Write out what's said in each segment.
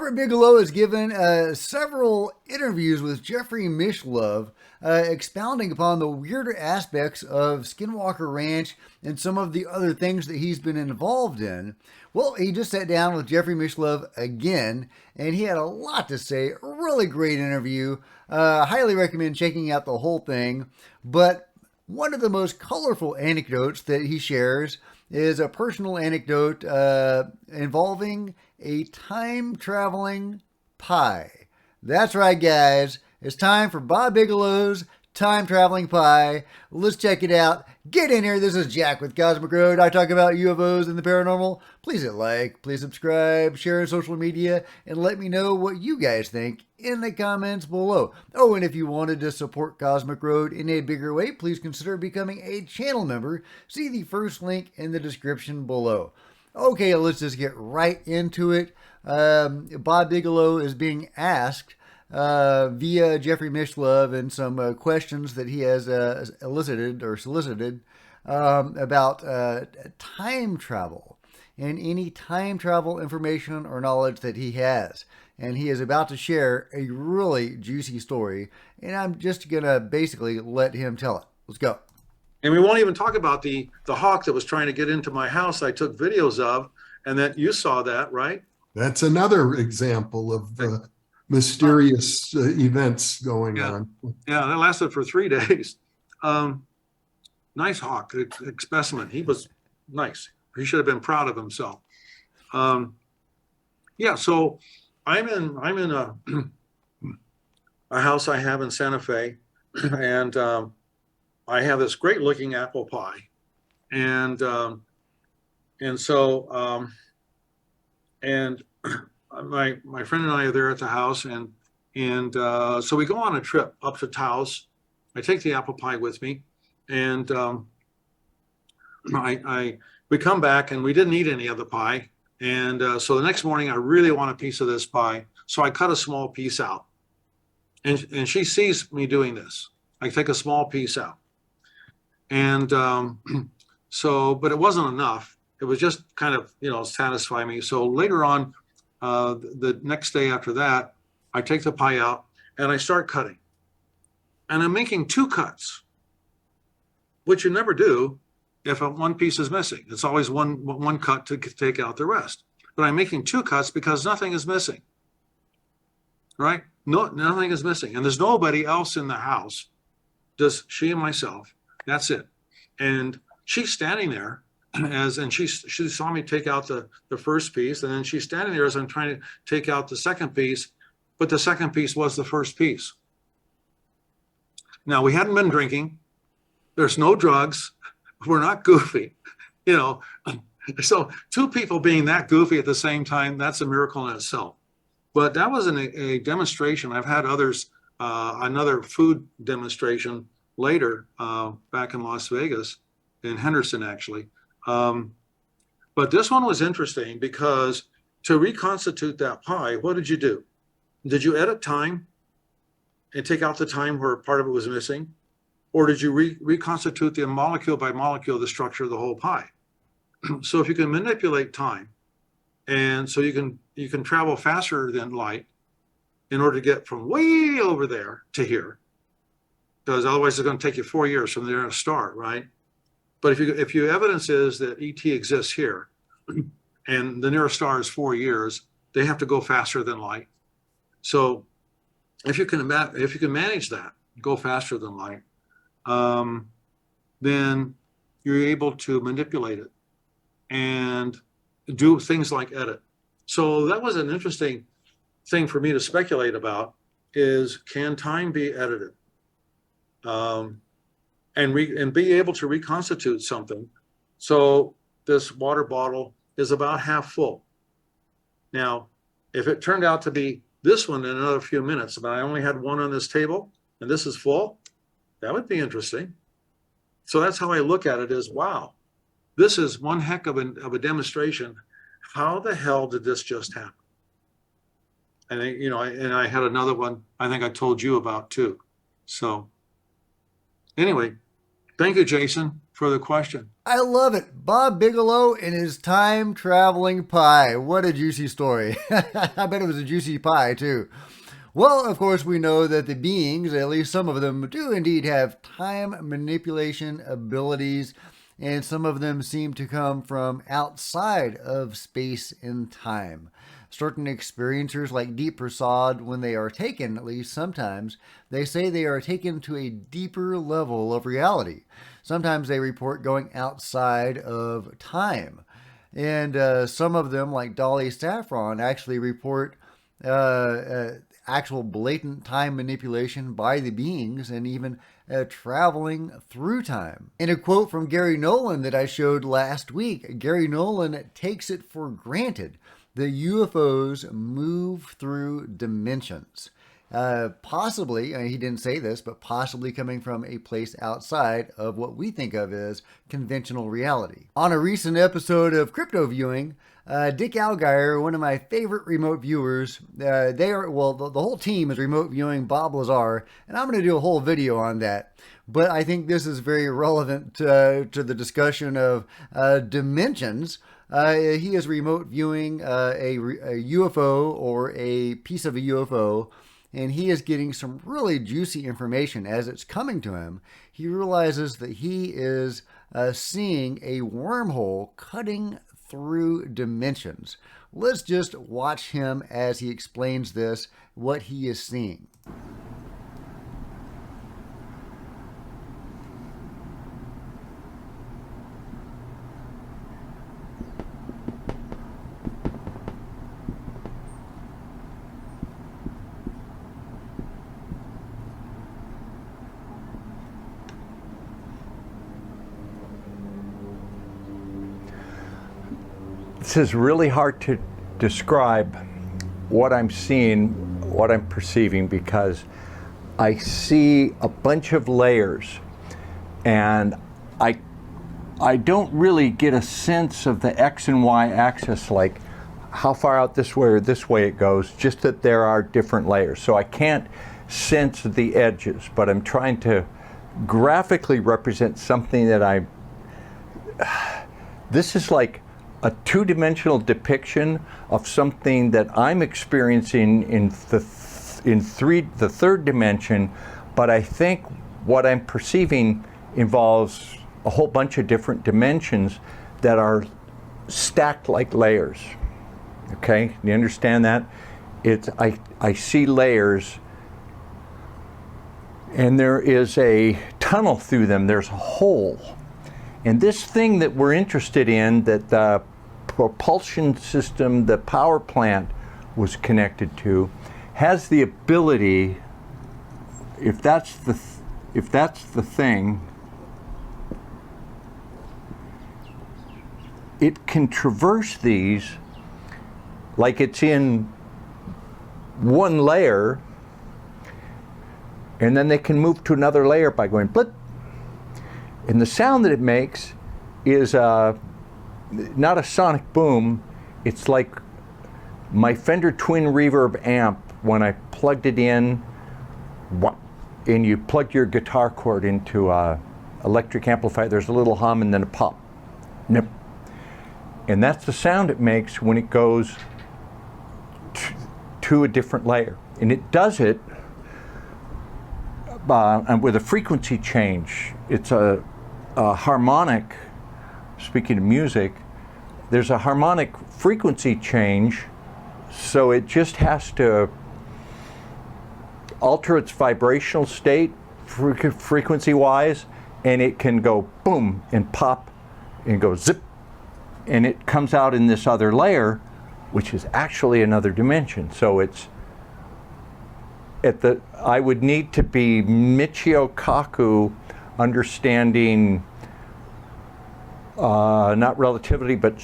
Robert Bigelow has given several interviews with Jeffrey Mishlove, expounding upon the weirder aspects of Skinwalker Ranch and some of the other things that he's been involved in. Well, he just sat down with Jeffrey Mishlove again, and he had a lot to say. A really great interview. Highly recommend checking out the whole thing. But one of the most colorful anecdotes that he shares is a personal anecdote involving a time-traveling pie. That's right, guys. It's time for Bob Bigelow's time-traveling pie. Let's check it out. Get in here. This is Jack with Cosmic Road. I talk about UFOs and the paranormal. Please hit like, please subscribe, share on social media, and let me know what you guys think in the comments below. Oh, and if you wanted to support Cosmic Road in a bigger way, please consider becoming a channel member. See the first link in the description below. Okay, let's just get right into it. Bob Bigelow is being asked via Jeffrey Mishlove and some questions that he has elicited or solicited about time travel and any time travel information or knowledge that he has. And he is about to share a really juicy story, and I'm just going to basically let him tell it. Let's go. And we won't even talk about the hawk that was trying to get into my house I took videos of, and that you saw that, right? That's another example of mysterious events going on. Yeah, that lasted for 3 days. Nice hawk, specimen. He was nice. He should have been proud of himself. Yeah, so I'm in a house I have in Santa Fe, and I have this great looking apple pie, and so my friend and I are there at the house, and so we go on a trip up to Taos. I take the apple pie with me, and we come back and we didn't eat any of the pie, and so the next morning I really want a piece of this pie, so I cut a small piece out, and she sees me doing this. I take a small piece out, and but it wasn't enough. It was just kind of, satisfy me. So later on, the next day after that, I take the pie out and I start cutting. And I'm making 2 cuts, which you never do if one piece is missing. It's always one cut to take out the rest. But I'm making 2 cuts because nothing is missing, right? No, nothing is missing. And there's nobody else in the house, just she and myself. That's it. And she's standing there and she saw me take out the first piece, and then she's standing there as I'm trying to take out the second piece, but the second piece was the first piece. Now, we hadn't been drinking. There's no drugs. We're not goofy, So 2 people being that goofy at the same time, that's a miracle in itself. But that was a demonstration. I've had others, another food demonstration later, back in Las Vegas, in Henderson, actually. But this one was interesting because to reconstitute that pie, what did you do? Did you edit time and take out the time where part of it was missing? Or did you reconstitute the molecule by molecule the structure of the whole pie? So if you can manipulate time, and so you can travel faster than light in order to get from way over there to here, because otherwise it's going to take you 4 years from there to start, right? But if your evidence is that ET exists here, and the nearest star is 4 years, they have to go faster than light. So if you can manage that, go faster than light, then you're able to manipulate it and do things like edit. So that was an interesting thing for me to speculate about, is can time be edited? And be able to reconstitute something. So this water bottle is about half full. Now, if it turned out to be this one in another few minutes, but I only had one on this table and this is full, that would be interesting. So that's how I look at it, is, wow, this is one heck of a demonstration. How the hell did this just happen? And I had another one I think I told you about too. So anyway, thank you, Jason, for the question. I love it. Bob Bigelow and his time traveling pie. What a juicy story. I bet it was a juicy pie, too. Well, of course, we know that the beings, at least some of them, do indeed have time manipulation abilities, and some of them seem to come from outside of space and time. Certain experiencers, like Deep Prasad, when they are taken, at least sometimes, they say they are taken to a deeper level of reality. Sometimes they report going outside of time. And some of them, like Dolly Saffron, actually report uh, actual blatant time manipulation by the beings and even traveling through time. In a quote from Gary Nolan that I showed last week, Gary Nolan takes it for granted that UFOs move through dimensions. Possibly, he didn't say this, but possibly coming from a place outside of what we think of as conventional reality. On a recent episode of Crypto Viewing, Dick Algier, one of my favorite remote viewers, the whole team is remote viewing Bob Lazar, and I'm going to do a whole video on that. But I think this is very relevant to the discussion of dimensions. He is remote viewing a UFO or a piece of a UFO, and he is getting some really juicy information as it's coming to him. He realizes that he is seeing a wormhole cutting through dimensions. Let's just watch him as he explains this, what he is seeing. This is really hard to describe what I'm seeing, what I'm perceiving, because I see a bunch of layers, and I don't really get a sense of the X and Y axis, like how far out this way or this way it goes, just that there are different layers. So I can't sense the edges, but I'm trying to graphically represent something that this is like a two-dimensional depiction of something that I'm experiencing in the third dimension, but I think what I'm perceiving involves a whole bunch of different dimensions that are stacked like layers. Okay, you understand that? I see layers, and there is a tunnel through them. There's a hole. And this thing that we're interested in, that the propulsion system, the power plant was connected to, has the ability, if that's the thing, it can traverse these like it's in one layer, and then they can move to another layer by going blip. And the sound that it makes is not a sonic boom. It's like my Fender Twin Reverb amp when I plugged it in, and you plug your guitar cord into an electric amplifier. There's a little hum and then a pop. Nip. And that's the sound it makes when it goes to a different layer. And it does it with a frequency change. It's a harmonic, speaking of music, there's a harmonic frequency change, so it just has to alter its vibrational state frequency-wise, and it can go boom and pop and go zip, and it comes out in this other layer, which is actually another dimension. So it's I would need to be Michio Kaku, understanding not relativity, but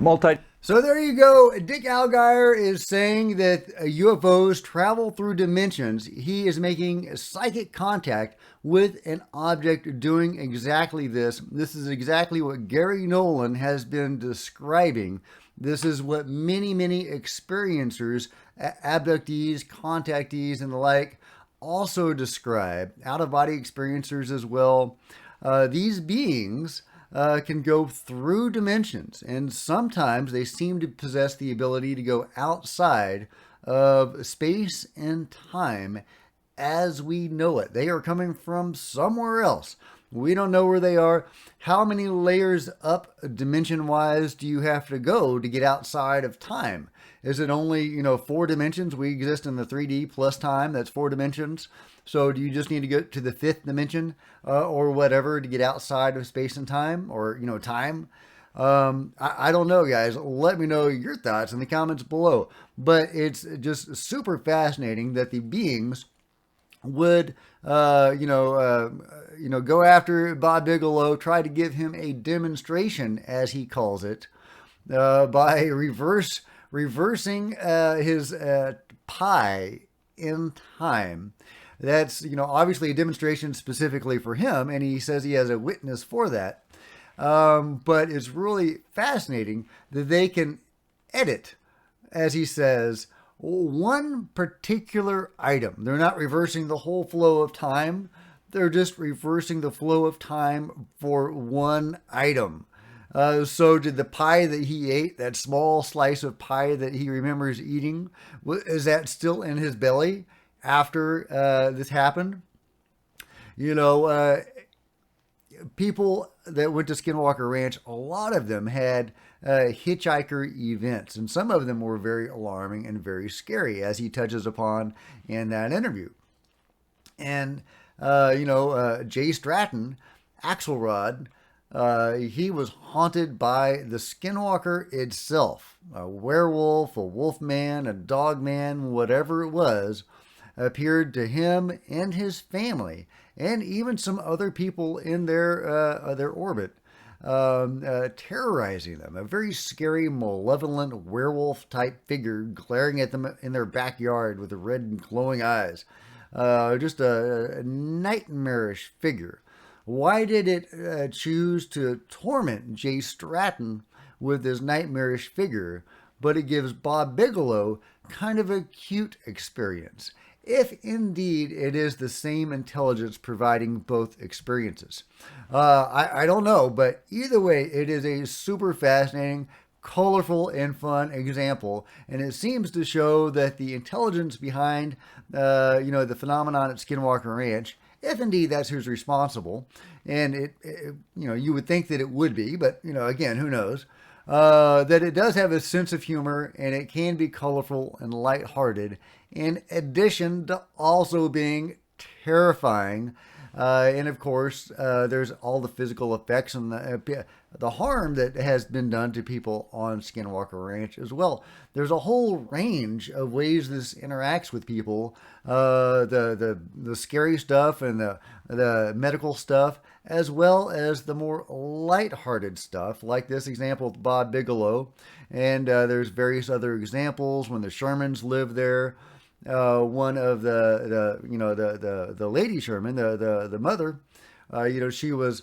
multi. So there you go. Dick Algier is saying that UFOs travel through dimensions. He is making psychic contact with an object doing exactly this. This is exactly what Gary Nolan has been describing. This is what many, many experiencers, abductees, contactees, and the like also describe. Out-of-body experiencers as well. these beings can go through dimensions, and sometimes they seem to possess the ability to go outside of space and time as we know it. They are coming from somewhere else. We don't know where they are. How many layers up dimension-wise do you have to go to get outside of time? Is it only, 4 dimensions? We exist in the 3D plus time. That's 4 dimensions. So do you just need to go to the 5th dimension or whatever to get outside of space and time, or, time? I don't know, guys. Let me know your thoughts in the comments below. But it's just super fascinating that the beings would, go after Bob Bigelow, try to give him a demonstration, as he calls it, by reversing his pi in time. That's, obviously a demonstration specifically for him, and he says he has a witness for that. But it's really fascinating that they can edit, as he says, one particular item. They're not reversing the whole flow of time. They're just reversing the flow of time for one item. So did the pie that he ate, that small slice of pie that he remembers eating, is that still in his belly after this happened? People that went to Skinwalker Ranch, a lot of them had hitchhiker events, and some of them were very alarming and very scary, as he touches upon in that interview. And, Jay Stratton, Axelrod, he was haunted by the Skinwalker itself. A werewolf, a wolf man, a dog man, whatever it was, appeared to him and his family, and even some other people in their orbit, terrorizing them. A very scary, malevolent werewolf-type figure glaring at them in their backyard with the red and glowing eyes. Just a nightmarish figure. Why did it choose to torment Jay Stratton with this nightmarish figure, but it gives Bob Bigelow kind of a cute experience, if indeed it is the same intelligence providing both experiences? I don't know, but either way, it is a super fascinating, colorful, and fun example, and it seems to show that the intelligence behind, the phenomenon at Skinwalker Ranch, if indeed that's who's responsible, and you would think that it would be, but, again, who knows, that it does have a sense of humor, and it can be colorful and lighthearted, in addition to also being terrifying. And of course, there's all the physical effects and the harm that has been done to people on Skinwalker Ranch as well. There's a whole range of ways this interacts with people, the scary stuff and the medical stuff, as well as the more lighthearted stuff, like this example with Bob Bigelow. And there's various other examples when the Shermans lived there. One of the Lady Sherman, the mother, she was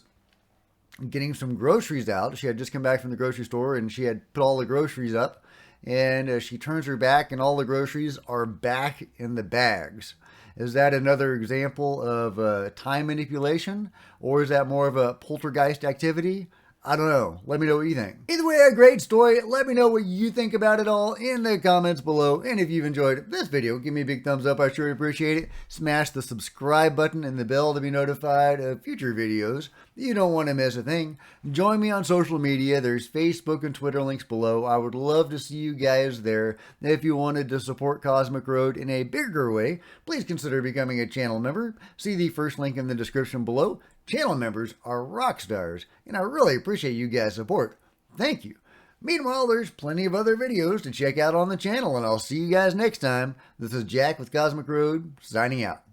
getting some groceries out. She had just come back from the grocery store, and she had put all the groceries up, and she turns her back, and all the groceries are back in the bags. Is that another example of time manipulation, or is that more of a poltergeist activity? I don't know. Let me know what you think. Either way, a great story. Let me know what you think about it all in the comments below. And if you've enjoyed this video, give me a big thumbs up. I sure appreciate it. Smash the subscribe button and the bell to be notified of future videos. You don't want to miss a thing. Join me on social media. There's Facebook and Twitter links below. I would love to see you guys there. If you wanted to support Cosmic Road in a bigger way, please consider becoming a channel member. See the first link in the description below. Channel members are rock stars, and I really appreciate you guys' support. Thank you. Meanwhile, there's plenty of other videos to check out on the channel, and I'll see you guys next time. This is Jack with Cosmic Road, signing out.